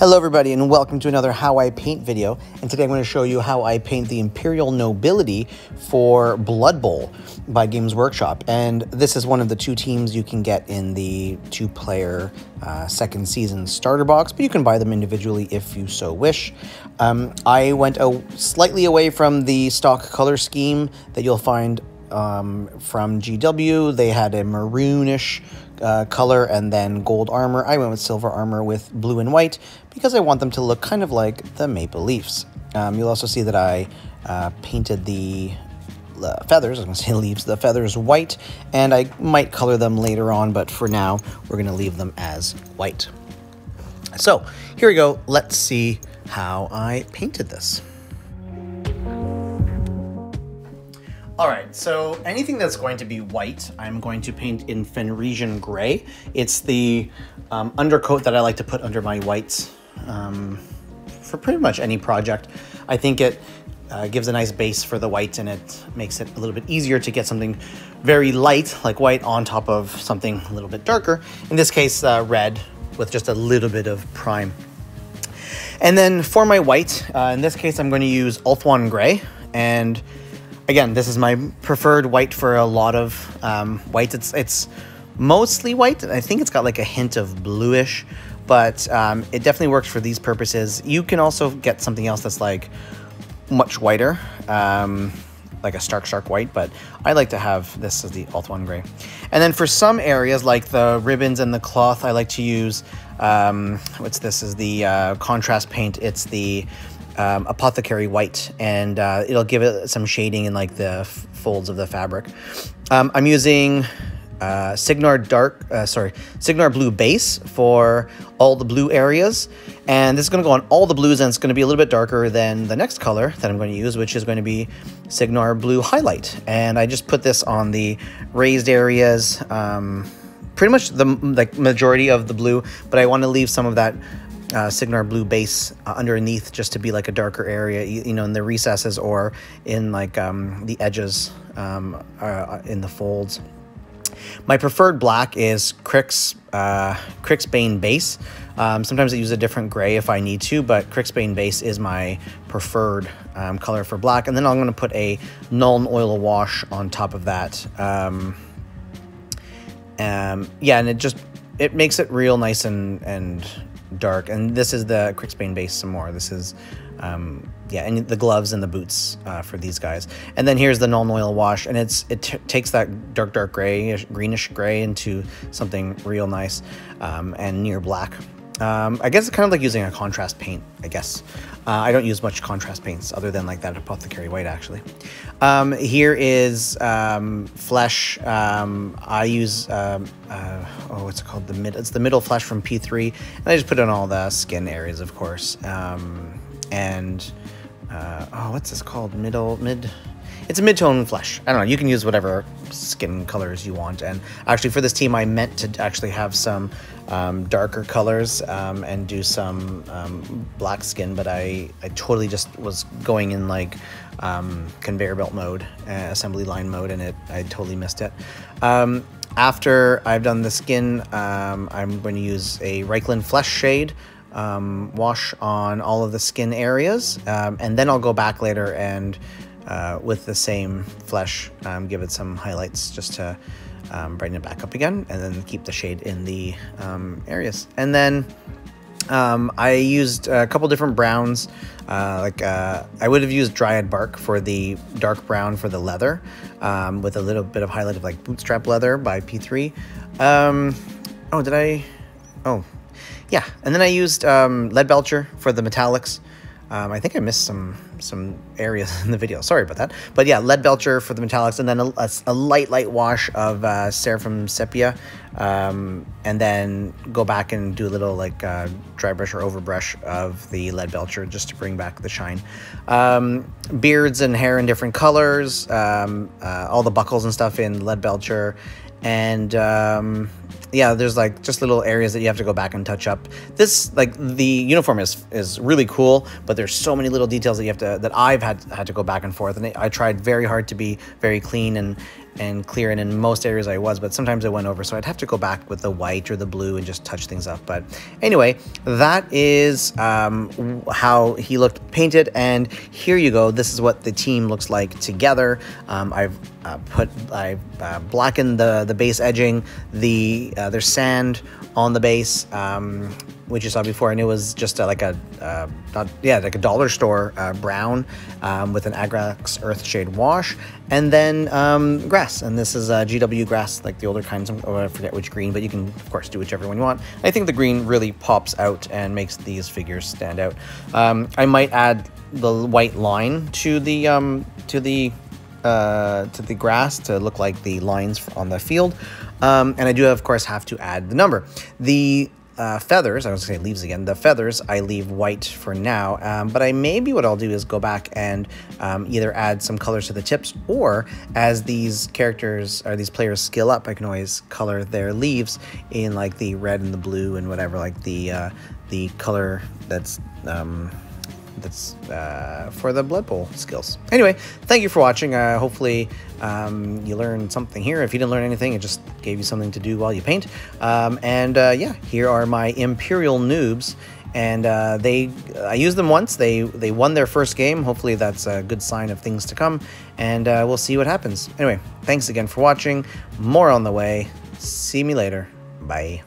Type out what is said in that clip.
Hello everybody and welcome to another How I Paint video, and today I'm going to show you how I paint the Imperial Nobility for Blood Bowl by Games Workshop. And this is one of the two teams you can get in the two-player second season starter box, but you can buy them individually if you so wish. I went slightly away from the stock color scheme that you'll find from GW. They had a maroonish color and then gold armor. I went with silver armor with blue and white because I want them to look kind of like the Maple Leafs. You'll also see that I painted the feathers, I was going to say leaves, the feathers white, and I might color them later on, but for now we're going to leave them as white. So here we go. Let's see how I painted this. All right, so anything that's going to be white, I'm going to paint in Fenrisian Gray. It's the undercoat that I like to put under my whites for pretty much any project. I think it gives a nice base for the whites, and it makes it a little bit easier to get something very light, like white, on top of something a little bit darker. In this case, red with just a little bit of prime. And then for my white, in this case, I'm going to use Ulthuan Gray, and again, this is my preferred white for a lot of whites. It's mostly white. I think it's got like a hint of bluish, but it definitely works for these purposes. You can also get something else that's like much whiter, like a stark white, but I like to have this as the Ulthuan Gray. And then for some areas like the ribbons and the cloth, I like to use, this is the contrast paint. It's the Apothecary White, and it'll give it some shading in like the folds of the fabric. I'm using Signar Blue Base for all the blue areas, and this is going to go on all the blues, and it's going to be a little bit darker than the next color that I'm going to use, which is going to be Signar Blue Highlight. And I just put this on the raised areas, pretty much the majority of the blue, but I want to leave some of that Signar Blue base underneath, just to be like a darker area, you know, in the recesses or in like the edges in the folds. My preferred black is Crixbane Base. Sometimes I use a different gray if I need to, but Crixbane Base is my preferred color for black. And then I'm going to put a Nuln Oil Wash on top of that. Yeah, and it makes it real nice and dark. And this is the Crixbane Base some more. This is yeah, and the gloves and the boots for these guys. And then here's the Nuln Oil Wash, and it takes that dark greenish gray into something real nice and near black. I guess it's kind of like using a contrast paint, I guess. I don't use much contrast paints other than like that Apothecary White, actually. Here is flesh. I use, what's it called? It's the middle flesh from P3. And I just put on all the skin areas, of course. What's this called? It's a mid-tone flesh. I don't know, you can use whatever skin colors you want. And actually for this team, I meant to actually have some darker colors and do some black skin, but I totally just was going in like conveyor belt mode, assembly line mode, and I totally missed it. After I've done the skin, I'm going to use a Reikland Flesh Shade wash on all of the skin areas, and then I'll go back later and with the same flesh give it some highlights just to brighten it back up again, and then keep the shade in the areas. And then I used a couple different browns, I would have used Dryad Bark for the dark brown for the leather, with a little bit of highlight of like Bootstrap Leather by P3. Yeah, and then I used Leadbelcher for the metallics. I think I missed some areas in the video. Sorry about that. But yeah, Leadbelcher for the metallics, and then a light wash of Seraphim Sepia, and then go back and do a little like dry brush or overbrush of the Leadbelcher just to bring back the shine. Beards and hair in different colors, all the buckles and stuff in Leadbelcher, and yeah, there's like just little areas that you have to go back and touch up. This, like, the uniform is really cool, but there's so many little details that I've had to go back and forth. And I tried very hard to be very clean and clear, and in most areas I was, but sometimes I went over, so I'd have to go back with the white or the blue and just touch things up. But anyway, that is how he looked painted, and here you go. This is what the team looks like together. I've blackened the base edging. There's sand on the base, which you saw before, and it was just like a dollar store brown with an Agrax Earthshade wash, and then grass. And this is GW grass, like the older kinds. I forget which green, but you can of course do whichever one you want. I think the green really pops out and makes these figures stand out. I might add the white line to the grass to look like the lines on the field, and I do of course have to add the number. The feathers, I was going to say leaves again. The feathers I leave white for now, but what I'll do is go back and either add some colors to the tips, or as these characters or these players skill up, I can always color their leaves in like the red and the blue and whatever, like the color that's for the Blood Bowl skills. Anyway, thank you for watching. Hopefully you learned something here. If you didn't learn anything, it just gave you something to do while you paint. Yeah, here are my Imperial noobs, and I used them once. They won their first game. Hopefully that's a good sign of things to come, and we'll see what happens. Anyway, thanks again for watching. More on the way. See me later. Bye.